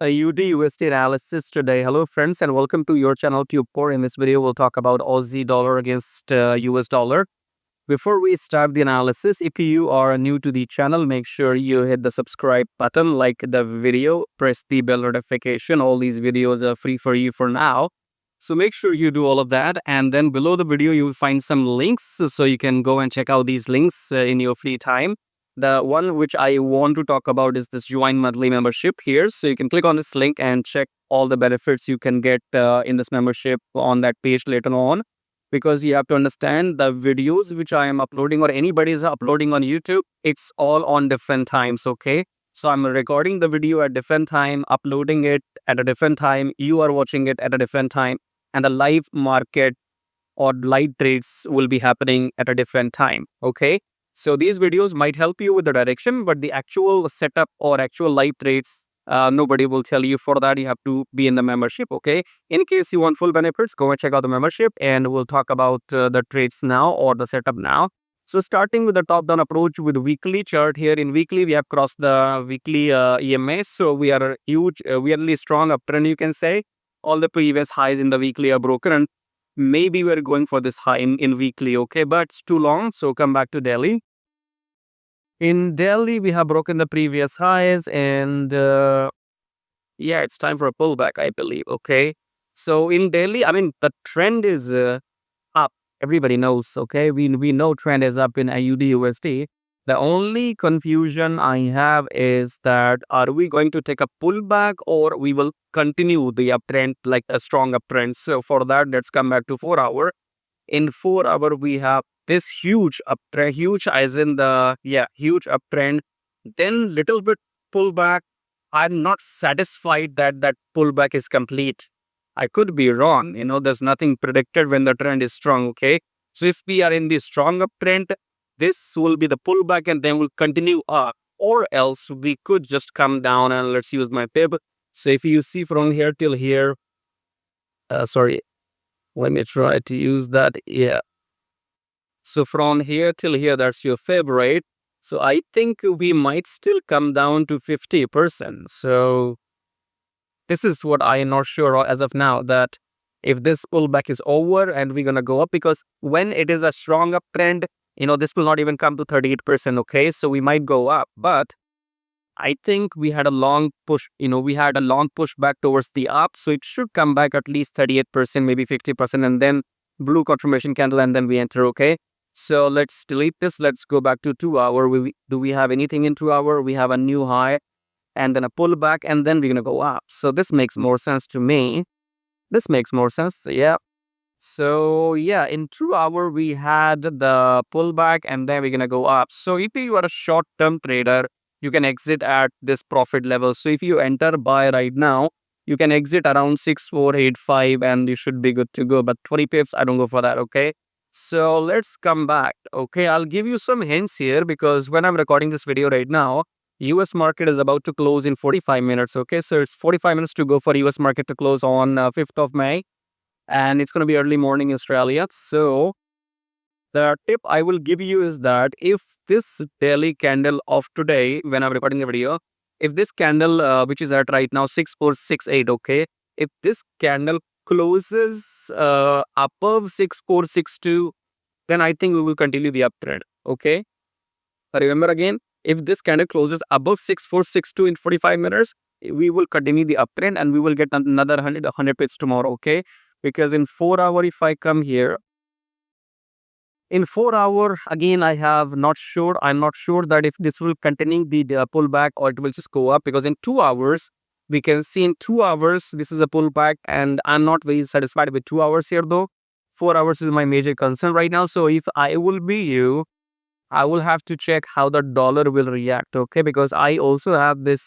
AUDUSD analysis today. Hello friends and welcome to your channel TubeCore. In this video we'll talk about Aussie dollar against US dollar. Before we start the analysis, if you are new to the channel, make sure you hit the subscribe button, like the video, press the bell notification. All these videos are free for you for now. So make sure you do all of that, and then below the video you will find some links so you can go and check out these links in your free time. The one which I want to talk about is this join monthly membership here. So you can click on this link and check all the benefits you can get in this membership on that page later on. Because you have to understand the videos which I am uploading or anybody is uploading on YouTube, it's all on different times, okay? So I'm recording the video at different time, uploading it at a different time, you are watching it at a different time, and the live market or live trades will be happening at a different time, okay? So these videos might help you with the direction, but the actual setup or actual live trades, nobody will tell you. For that, you have to be in the membership, okay? In case you want full benefits, go and check out the membership, and we'll talk about the trades now or the setup now. So starting with the top-down approach with weekly chart here. In weekly, we have crossed the weekly EMA. So we are a huge, weirdly strong uptrend, you can say. All the previous highs in the weekly are broken, and maybe we're going for this high in weekly, okay? But it's too long, so come back to daily. In Delhi, we have broken the previous highs, and yeah, it's time for a pullback, I believe, okay? So in Delhi, I mean, the trend is up. Everybody knows, okay? We know trend is up in AUDUSD. The only confusion I have is that are we going to take a pullback or we will continue the uptrend, like a strong uptrend? So for that, let's come back to 4 hour. In 4 hour, we have this huge uptrend, huge as in the, huge uptrend, then little bit pullback. I'm not satisfied that that pullback is complete. I could be wrong. There's nothing predicted when the trend is strong, okay? So if we are in the strong uptrend, this will be the pullback and then we'll continue up. Or else we could just come down, and let's use my fib. So if you see from here till here, sorry, let me try to use that. Yeah. So from here till here, that's your fib, right? So I think we might still come down to 50%. So this is what I am not sure as of now, that if this pullback is over and we're going to go up, because when it is a strong uptrend, this will not even come to 38%, okay? So we might go up, but I think we had a long push, we had a long push back towards the up. So it should come back at least 38%, maybe 50%, and then blue confirmation candle, and then we enter, okay? So let's delete this. Let's go back to 2 hour. Do we have anything in 2 hour? We have a new high and then a pullback, and then we're going to go up. So this makes more sense to me. This makes more sense. Yeah. So yeah, in 2 hour, we had the pullback and then we're going to go up. So if you are a short-term trader, you can exit at this profit level. So if you enter buy right now, you can exit around 6485 and you should be good to go. But 20 pips, I don't go for that, okay? So let's come back, okay? I'll give you some hints here, because when I'm recording this video right now, US market is about to close in 45 minutes, okay? So it's 45 minutes to go for US market to close on 5th of May. And it's going to be early morning in Australia. So the tip I will give you is that if this daily candle of today, when I'm recording the video, if this candle, which is at right now 6468, okay, if this candle closes above 6462, then I think we will continue the uptrend, okay? Remember again, if this candle closes above 6462 in 45 minutes, we will continue the uptrend and we will get another 100 pips tomorrow, okay? Because in 4 hour, if I come here, in 4 hour, again, I'm not sure that if this will continue the pullback or it will just go up, because in 2 hours, we can see in 2 hours, this is a pullback, and I'm not very satisfied with 2 hours here though. 4 hours is my major concern right now. So if I will be you, I will have to check how the dollar will react, okay? Because I also have this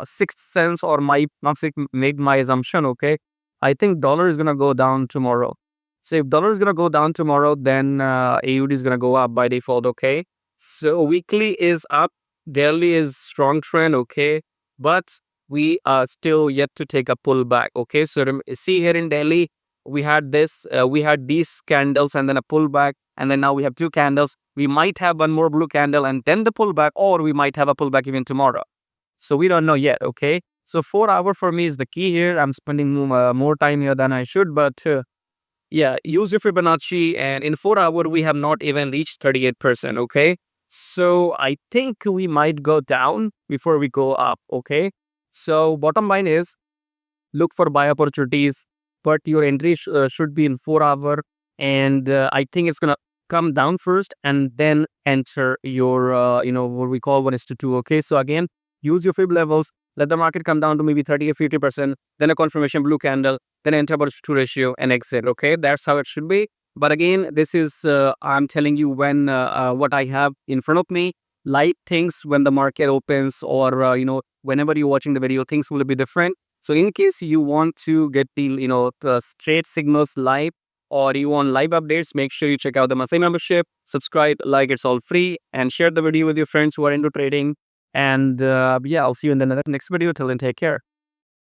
sixth sense, or made my assumption, okay? I think dollar is going to go down tomorrow. So if dollar is going to go down tomorrow, then AUD is going to go up by default, okay? So weekly is up, daily is strong trend, okay? But we are still yet to take a pullback, okay? So see here in Delhi, we had this, we had these candles and then a pullback, and then now we have two candles. We might have one more blue candle and then the pullback, or we might have a pullback even tomorrow. So we don't know yet, okay? So 4 hour for me is the key here. I'm spending more time here than I should, but yeah, use your Fibonacci, and in 4 hour we have not even reached 38%. Okay, so I think we might go down before we go up. Okay, so bottom line is look for buy opportunities, but your entry should be in 4 hour, and I think it's gonna come down first and then enter your what we call 1:2. Okay, so again, use your fib levels, let the market come down to maybe 30 or 50%, then a confirmation blue candle, then enter 1:2 ratio and exit. Okay, that's how it should be. But again, this is I'm telling you when what I have in front of me. Light things when the market opens, or whenever you're watching the video, things will be different. So in case you want to get the straight signals live, or you want live updates, make sure you check out the monthly membership, subscribe, like, it's all free, and share the video with your friends who are into trading. And yeah, I'll see you in the next video. Till then, take care.